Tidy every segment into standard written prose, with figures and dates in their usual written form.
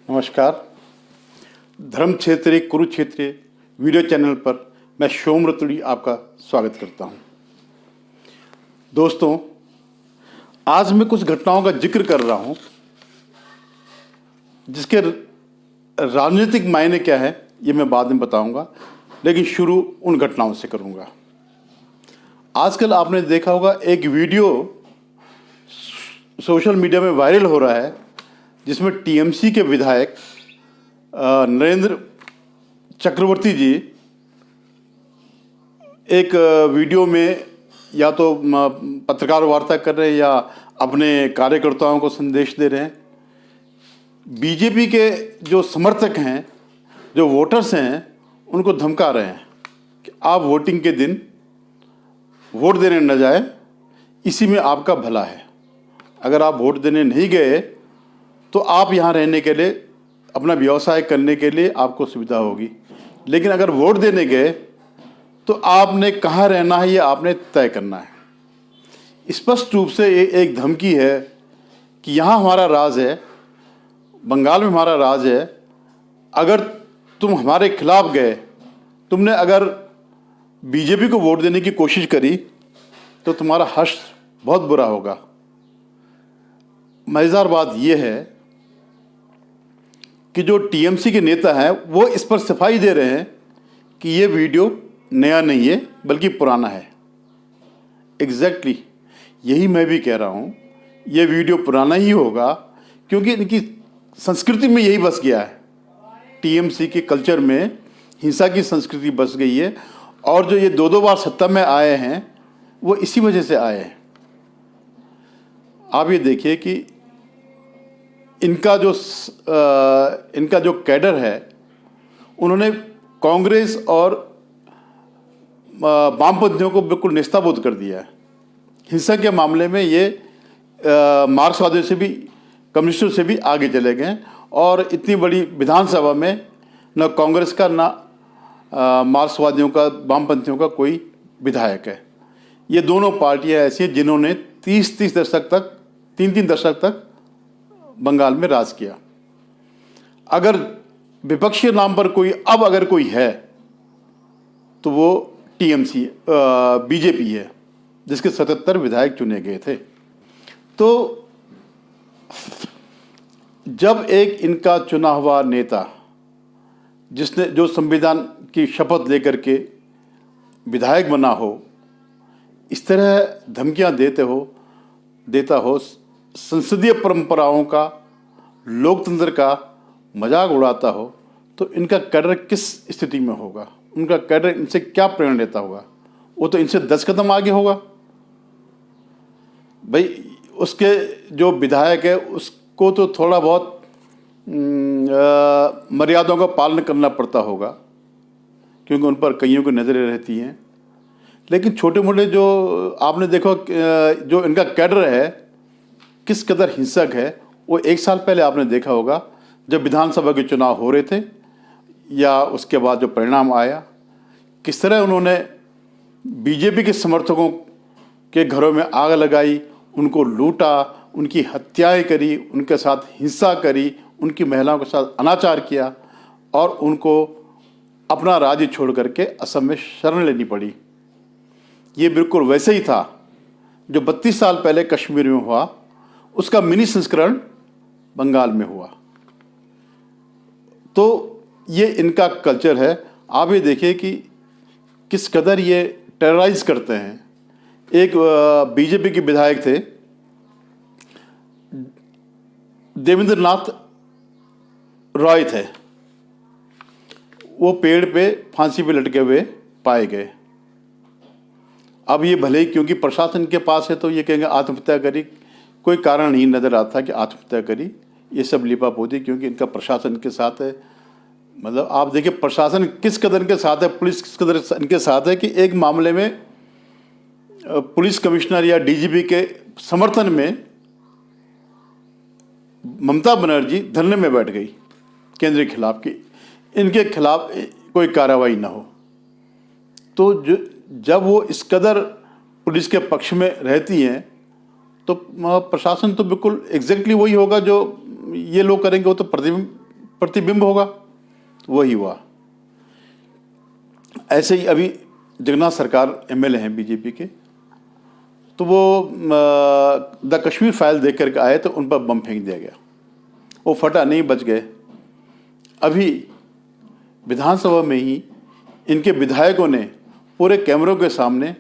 नमस्कार। धर्म क्षेत्रीय कुरुक्षेत्रीय वीडियो चैनल पर मैं सोम रतुड़ी आपका स्वागत करता हूं। दोस्तों, आज मैं कुछ घटनाओं का जिक्र कर रहा हूं जिसके राजनीतिक मायने क्या है ये मैं बाद में बताऊंगा, लेकिन शुरू उन घटनाओं से करूंगा। आजकल आपने देखा होगा एक वीडियो सोशल मीडिया में वायरल हो रहा है जिसमें टीएमसी के विधायक नरेंद्र चक्रवर्ती जी एक वीडियो में या तो पत्रकार वार्ता कर रहे हैं या अपने कार्यकर्ताओं को संदेश दे रहे हैं। बीजेपी के जो समर्थक हैं, जो वोटर्स हैं, उनको धमका रहे हैं कि आप वोटिंग के दिन वोट देने न जाए, इसी में आपका भला है। अगर आप वोट देने नहीं गए तो आप यहाँ रहने के लिए, अपना व्यवसाय करने के लिए आपको सुविधा होगी, लेकिन अगर वोट देने गए तो आपने कहाँ रहना है ये आपने तय करना है। स्पष्ट रूप से ये एक धमकी है कि यहाँ हमारा राज है, बंगाल में हमारा राज है। अगर तुम हमारे खिलाफ गए, तुमने अगर बीजेपी को वोट देने की कोशिश करी तो तुम्हारा हश्र बहुत बुरा होगा। मज़ेदार बात यह है कि जो टीएमसी के नेता हैं वो इस पर सफाई दे रहे हैं कि ये वीडियो नया नहीं है बल्कि पुराना है। एग्जैक्टली यही मैं भी कह रहा हूँ, ये वीडियो पुराना ही होगा क्योंकि इनकी संस्कृति में यही बस गया है। टीएमसी के कल्चर में हिंसा की संस्कृति बस गई है और जो ये दो बार सत्ता में आए हैं वो इसी वजह से आए हैं। आप ये देखिए कि इनका जो कैडर है, उन्होंने कांग्रेस और वामपंथियों को बिल्कुल नेस्ताबूद कर दिया है। हिंसा के मामले में ये मार्क्सवादियों से भी, कम्युनिस्टों से भी आगे चले गए और इतनी बड़ी विधानसभा में न कांग्रेस का न मार्क्सवादियों का, वामपंथियों का कोई विधायक है। ये दोनों पार्टियां ऐसी हैं जिन्होंने 30 दशक तक, 3 दशक तक बंगाल में राज किया। अगर विपक्षी नाम पर कोई अब अगर कोई है तो वो टीएमसी बीजेपी है, जिसके 77 विधायक चुने गए थे। तो जब एक इनका चुना हुआ नेता, जिसने जो संविधान की शपथ लेकर के विधायक बना हो, इस तरह धमकियां देता हो, संसदीय परंपराओं का, लोकतंत्र का मजाक उड़ाता हो, तो इनका कैडर किस स्थिति में होगा? उनका कैडर इनसे क्या प्रेरणा लेता होगा? वो तो इनसे 10 कदम आगे होगा। भाई, उसके जो विधायक है उसको तो थोड़ा बहुत मर्यादाओं का पालन करना पड़ता होगा क्योंकि उन पर कईयों की नज़रें रहती हैं। लेकिन छोटे मोटे जो आपने देखो, जो इनका कैडर है किस कदर हिंसक है, वो 1 साल पहले आपने देखा होगा जब विधानसभा के चुनाव हो रहे थे या उसके बाद जो परिणाम आया, किस तरह उन्होंने बीजेपी के समर्थकों के घरों में आग लगाई, उनको लूटा, उनकी हत्याएं करी, उनके साथ हिंसा करी, उनकी महिलाओं के साथ अनाचार किया और उनको अपना राज्य छोड़ करके असम में शरण लेनी पड़ी। ये बिल्कुल वैसे ही था जो 32 साल पहले कश्मीर में हुआ, उसका मिनी संस्करण बंगाल में हुआ। तो ये इनका कल्चर है। आप ये देखिए कि किस कदर ये टेरराइज करते हैं। एक बीजेपी के विधायक थे, देवेंद्र नाथ रॉय थे, वो पेड़ पे फांसी पे लटके हुए पाए गए। अब ये भले ही क्योंकि प्रशासन के पास है तो ये कहेंगे आत्महत्या करी, कोई कारण नहीं नज़र आता कि आत्महत्या करी। ये सब लिपापोती क्योंकि इनका प्रशासन के साथ है। मतलब आप देखिए प्रशासन किस कदर के साथ है, पुलिस किस कदर इनके साथ है कि एक मामले में पुलिस कमिश्नर या डीजीपी के समर्थन में ममता बनर्जी धरने में बैठ गई केंद्र के खिलाफ कि इनके खिलाफ कोई कार्रवाई ना हो। तो जब वो इस कदर पुलिस के पक्ष में रहती हैं तो प्रशासन तो बिल्कुल एग्जैक्टली वही होगा जो ये लोग करेंगे, वो तो प्रतिबिंब होगा, वही हुआ। ऐसे ही अभी जगन्नाथ सरकार एमएलए हैं बीजेपी के, तो वो द कश्मीर फाइल देख करके आए तो उन पर बम फेंक दिया गया, वो फटा नहीं, बच गए। अभी विधानसभा में ही इनके विधायकों ने पूरे कैमरों के सामने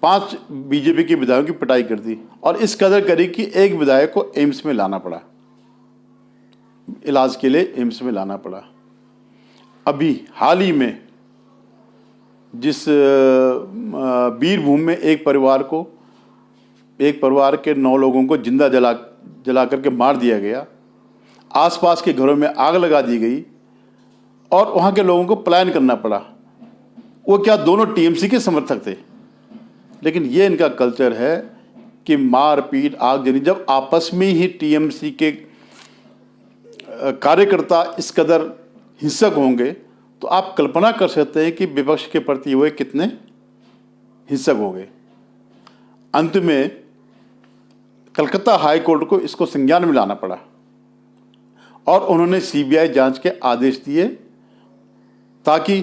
5 बीजेपी के विधायकों की पिटाई कर दी, और इस कदर करी कि एक विधायक को एम्स में लाना पड़ा, इलाज के लिए एम्स में लाना पड़ा। अभी हाल ही में जिस बीरभूम में एक परिवार के 9 लोगों को जिंदा जला करके मार दिया गया, आसपास के घरों में आग लगा दी गई और वहाँ के लोगों को पलायन करना पड़ा। वो क्या दोनों टीएमसी के समर्थक थे? लेकिन ये इनका कल्चर है कि मार पीट, आगजनी। जब आपस में ही टीएमसी के कार्यकर्ता इस कदर हिंसक होंगे तो आप कल्पना कर सकते हैं कि विपक्ष के प्रति वे कितने हिंसक होंगे। अंत में कलकत्ता हाई कोर्ट को इसको संज्ञान में लाना पड़ा और उन्होंने सीबीआई जांच के आदेश दिए ताकि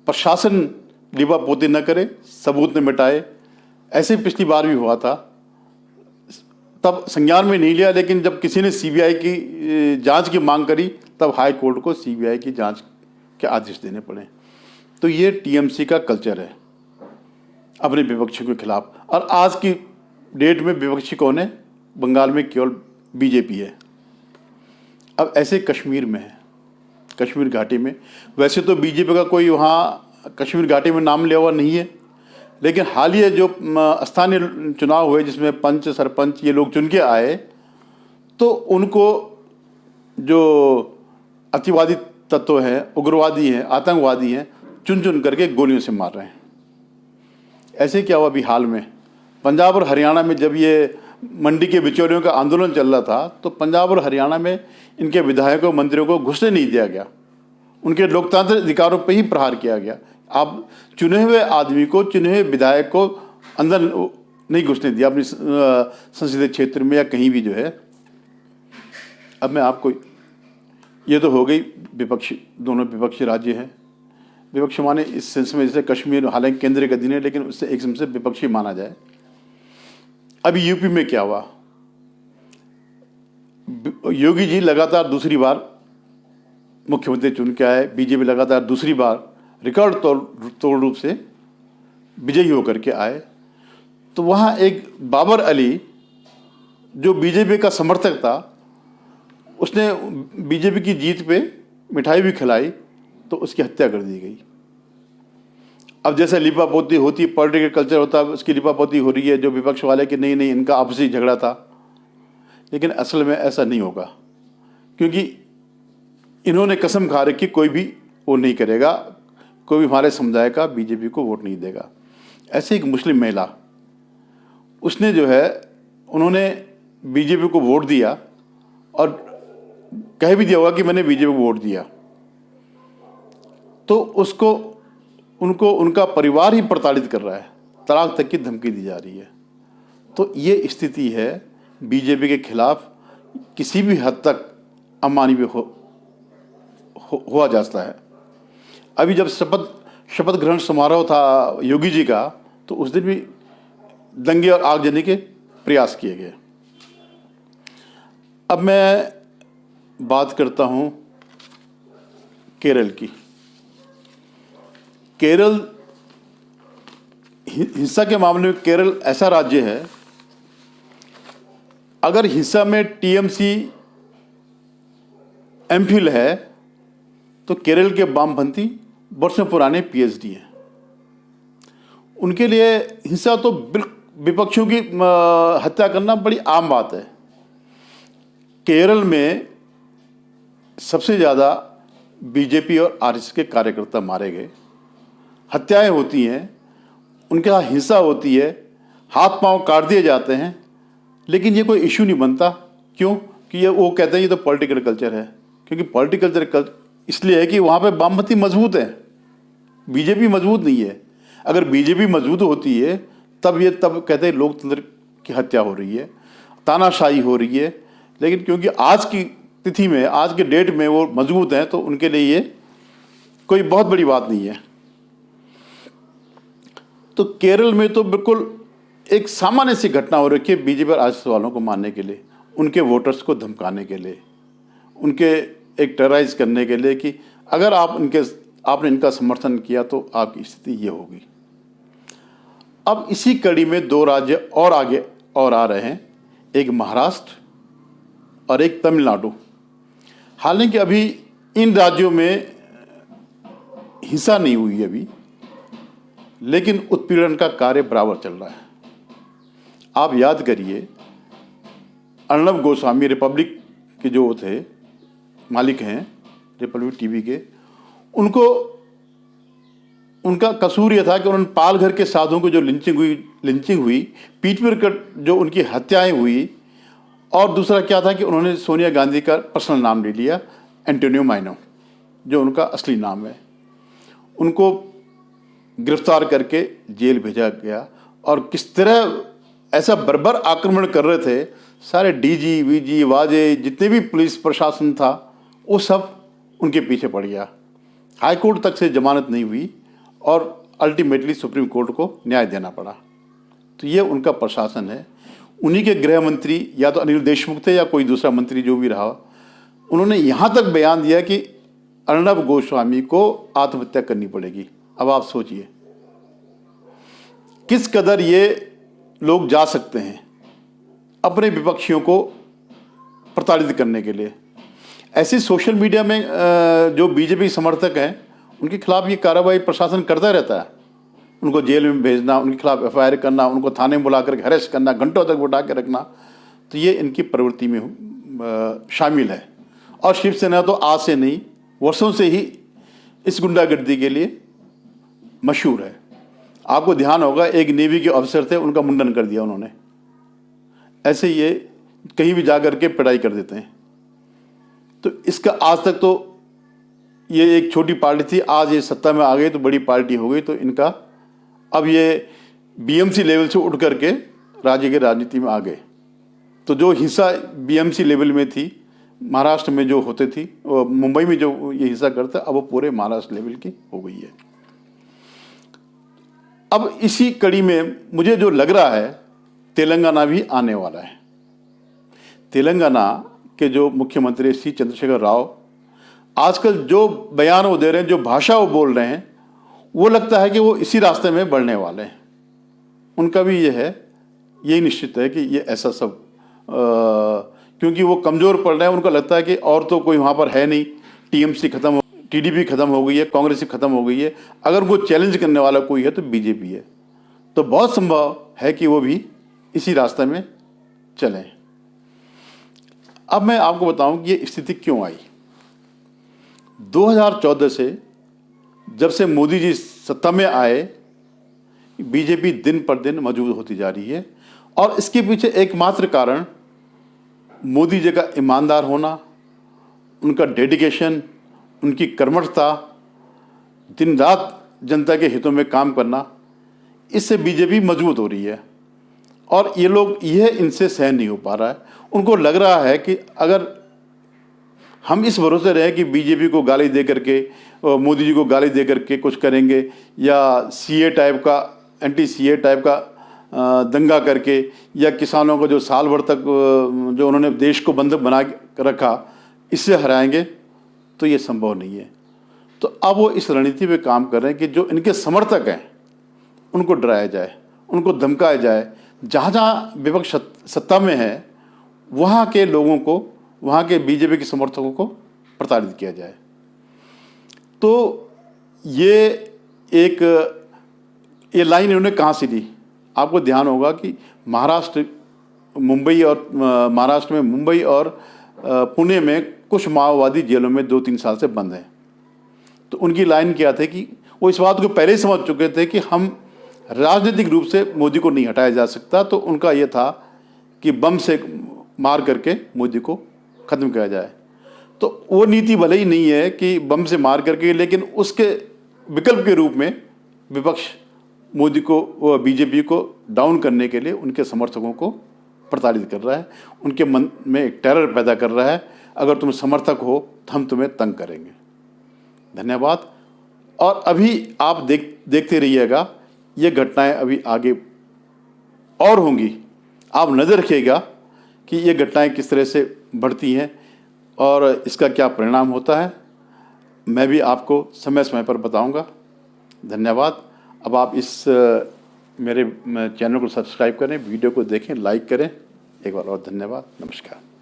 प्रशासन लीपापोती न करे, सबूत न मिटाए। ऐसे पिछली बार भी हुआ था, तब संज्ञान में नहीं लिया, लेकिन जब किसी ने सीबीआई की जांच की मांग करी तब हाई कोर्ट को सीबीआई की जांच के आदेश देने पड़े। तो ये टीएमसी का कल्चर है अपने विपक्षियों के खिलाफ। और आज की डेट में विपक्षी कौन है? बंगाल में केवल बीजेपी है। अब ऐसे कश्मीर में है, कश्मीर घाटी में। वैसे तो बीजेपी का कोई वहाँ कश्मीर घाटी में नाम लिया हुआ नहीं है, लेकिन हालिया जो स्थानीय चुनाव हुए जिसमें पंच सरपंच ये लोग चुन के आए, तो उनको जो अतिवादी तत्व हैं, उग्रवादी हैं, आतंकवादी हैं, चुन चुन करके गोलियों से मार रहे हैं। ऐसे क्या हुआ अभी हाल में पंजाब और हरियाणा में, जब ये मंडी के बिचौलियों का आंदोलन चल रहा था, तो पंजाब और हरियाणा में इनके विधायकों मंत्रियों को घुसने नहीं दिया गया, उनके लोकतांत्रिक अधिकारों पर ही प्रहार किया गया। आप चुने हुए आदमी को, चुने हुए विधायक को अंदर नहीं घुसने दिया अपनी संसदीय क्षेत्र में या कहीं भी जो है। अब मैं आपको, ये तो हो गई विपक्षी, दोनों विपक्षी राज्य हैं। विपक्ष माने इस सेंस में जैसे कश्मीर हालांकि केंद्र के अधीन है, लेकिन उससे एक सेंस से विपक्षी माना जाए। अभी यूपी में क्या हुआ? योगी जी लगातार दूसरी बार मुख्यमंत्री चुन के आए, बीजेपी लगातार दूसरी बार रिकॉर्ड तोड़ रूप से विजयी होकर के आए। तो वहाँ एक बाबर अली जो बीजेपी का समर्थक था, उसने बीजेपी की जीत पे मिठाई भी खिलाई, तो उसकी हत्या कर दी गई। अब जैसे लिपापोती होती, पॉलिटिकल कल्चर होता है, उसकी लिपापोती हो रही है जो विपक्ष वाले कि नहीं इनका आपसी झगड़ा था, लेकिन असल में ऐसा नहीं होगा, क्योंकि इन्होंने कसम खा रखी कोई भी वो नहीं करेगा, कोई भी हमारे समुदाय का बीजेपी को वोट नहीं देगा। ऐसे एक मुस्लिम महिला, उसने जो है, उन्होंने बीजेपी को वोट दिया और कह भी दिया होगा कि मैंने बीजेपी को वोट दिया, तो उनको उनका परिवार ही प्रताड़ित कर रहा है, तलाक तक की धमकी दी जा रही है। तो ये स्थिति है बीजेपी के खिलाफ किसी भी हद तक अमानवीय हुआ जाता है। अभी जब शपथ ग्रहण समारोह था योगी जी का, तो उस दिन भी दंगे और आगजनी के प्रयास किए गए। अब मैं बात करता हूं केरल की। केरल हिंसा के मामले में केरल ऐसा राज्य है, अगर हिंसा में टीएमसी एमफिल है तो केरल के वामपंथी वर्षों पुराने पीएचडी हैं। उनके लिए हिंसा तो विपक्षियों की हत्या करना बड़ी आम बात है। केरल में सबसे ज़्यादा बीजेपी और आरएसएस के कार्यकर्ता मारे गए, हत्याएं होती हैं, उनके साथ हिंसा होती है, हाथ पांव काट दिए जाते हैं, लेकिन ये कोई इशू नहीं बनता। क्यों? कि ये वो कहते हैं ये तो पॉलिटिकल कल्चर है। क्योंकि पॉलिटिकल कल्चर इसलिए है कि वहाँ पे वामपंथी मजबूत है, बीजेपी मजबूत नहीं है। अगर बीजेपी मजबूत होती है तब कहते हैं लोकतंत्र की हत्या हो रही है, तानाशाही हो रही है। लेकिन क्योंकि आज की तिथि में, आज के डेट में वो मजबूत हैं, तो उनके लिए ये कोई बहुत बड़ी बात नहीं है। तो केरल में तो बिल्कुल एक सामान्य सी घटना हो रखी है बीजेपी और आरएसएस वालों को मारने के लिए, उनके वोटर्स को धमकाने के लिए, उनके एक टेरराइज करने के लिए कि अगर आपने इनका समर्थन किया तो आपकी स्थिति ये होगी। अब इसी कड़ी में दो राज्य और आगे और आ रहे हैं, एक महाराष्ट्र और एक तमिलनाडु। हालांकि अभी इन राज्यों में हिंसा नहीं हुई है अभी, लेकिन उत्पीड़न का कार्य बराबर चल रहा है। आप याद करिए, अर्णब गोस्वामी रिपब्लिक के जो थे मालिक हैं, रिपब्लिक टीवी के, उनका कसूर यह था कि उन्होंने पालघर के साधुओं को जो लिंचिंग हुई, पीठ पर कट जो उनकी हत्याएं हुई, और दूसरा क्या था कि उन्होंने सोनिया गांधी का पर्सनल नाम ले लिया, एंटोनियो माइनो, जो उनका असली नाम है। उनको गिरफ्तार करके जेल भेजा गया, और किस तरह ऐसा बर्बर आक्रमण कर रहे थे, सारे डीजी वीजी वाजे जितने भी पुलिस प्रशासन था वो सब उनके पीछे पड़ गया। हाई कोर्ट तक से जमानत नहीं हुई और अल्टीमेटली सुप्रीम कोर्ट को न्याय देना पड़ा। तो ये उनका प्रशासन है। उन्हीं के गृह मंत्री या तो अनिल देशमुख थे या कोई दूसरा मंत्री जो भी रहा, उन्होंने यहाँ तक बयान दिया कि अर्णब गोस्वामी को आत्महत्या करनी पड़ेगी। अब आप सोचिए किस कदर ये लोग जा सकते हैं अपने विपक्षियों को प्रताड़ित करने के लिए। ऐसे सोशल मीडिया में जो बीजेपी समर्थक हैं उनके खिलाफ ये कार्रवाई प्रशासन करता रहता है। उनको जेल में भेजना, उनके खिलाफ एफआईआर करना, उनको थाने में बुलाकर अरेस्ट करना, घंटों तक बिठा के रखना, तो ये इनकी प्रवृत्ति में शामिल है। और शिवसेना तो आज से नहीं, वर्षों से ही इस गुंडागर्दी के लिए मशहूर है। आपको ध्यान होगा, एक नेवी के ऑफिसर थे, उनका मुंडन कर दिया उन्होंने। ऐसे ये कहीं भी जाकर के पिटाई कर देते हैं। तो इसका आज तक तो ये एक छोटी पार्टी थी, आज ये सत्ता में आ गई तो बड़ी पार्टी हो गई। तो इनका अब ये बीएमसी लेवल से उठ करके राज्य के राजनीति में आ गए। तो जो हिंसा बीएमसी लेवल में थी, महाराष्ट्र में जो होते थी, मुंबई में जो ये हिंसा करते, अब वो पूरे महाराष्ट्र लेवल की हो गई है। अब इसी कड़ी में मुझे जो लग रहा है, तेलंगाना भी आने वाला है। तेलंगाना के जो मुख्यमंत्री सी चंद्रशेखर राव आजकल जो बयान वो दे रहे हैं, जो भाषा वो बोल रहे हैं, वो लगता है कि वो इसी रास्ते में बढ़ने वाले हैं। उनका भी ये है, यही निश्चित है कि ये ऐसा सब क्योंकि वो कमज़ोर पड़ रहे हैं। उनको लगता है कि और तो कोई वहाँ पर है नहीं, टीएमसी खत्म, टीडीपी खत्म हो गई है, कांग्रेस खत्म हो गई है, अगर वो चैलेंज करने वाला कोई है तो बीजेपी है। तो बहुत संभव है कि वो भी इसी रास्ते में चलें। अब मैं आपको बताऊं कि ये स्थिति क्यों आई। 2014 से जब से मोदी जी सत्ता में आए, बीजेपी दिन पर दिन मजबूत होती जा रही है। और इसके पीछे एकमात्र कारण मोदी जी का ईमानदार होना, उनका डेडिकेशन, उनकी कर्मठता, दिन रात जनता के हितों में काम करना, इससे बीजेपी मजबूत हो रही है। और ये लोग यह इनसे सहन नहीं हो पा रहा है। उनको लग रहा है कि अगर हम इस भरोसे रहे कि बीजेपी को गाली दे करके, मोदी जी को गाली दे करके कुछ करेंगे, या सीए टाइप का, एंटी सीए टाइप का दंगा करके, या किसानों को जो साल भर तक जो उन्होंने देश को बंधक बना के रखा, इससे हराएंगे, तो ये संभव नहीं है। तो अब वो इस रणनीति पे काम कर रहे हैं कि जो इनके समर्थक हैं उनको डराया जाए, उनको धमकाया जाए। जहाँ जहाँ विपक्ष सत्ता में है वहाँ के लोगों को, वहाँ के बीजेपी के समर्थकों को प्रताड़ित किया जाए। तो ये लाइन इन्होंने कहाँ से ली? आपको ध्यान होगा कि महाराष्ट्र में मुंबई और पुणे में कुछ माओवादी जेलों में 2-3 साल से बंद हैं। तो उनकी लाइन क्या थी कि वो इस बात को पहले ही समझ चुके थे कि हम राजनीतिक रूप से मोदी को नहीं हटाया जा सकता। तो उनका ये था कि बम से मार करके मोदी को ख़त्म किया जाए। तो वो नीति भले ही नहीं है कि बम से मार करके, लेकिन उसके विकल्प के रूप में विपक्ष मोदी को, बीजेपी को डाउन करने के लिए उनके समर्थकों को प्रताड़ित कर रहा है, उनके मन में एक टेरर पैदा कर रहा है। अगर तुम समर्थक हो तो हम तुम्हें तंग करेंगे। धन्यवाद। और अभी आप देखते रहिएगा, ये घटनाएं अभी आगे और होंगी। आप नज़र रखिएगा कि ये घटनाएं किस तरह से बढ़ती हैं और इसका क्या परिणाम होता है। मैं भी आपको समय समय पर बताऊंगा। धन्यवाद। अब आप इस मेरे चैनल को सब्सक्राइब करें, वीडियो को देखें, लाइक करें। एक बार और धन्यवाद। नमस्कार।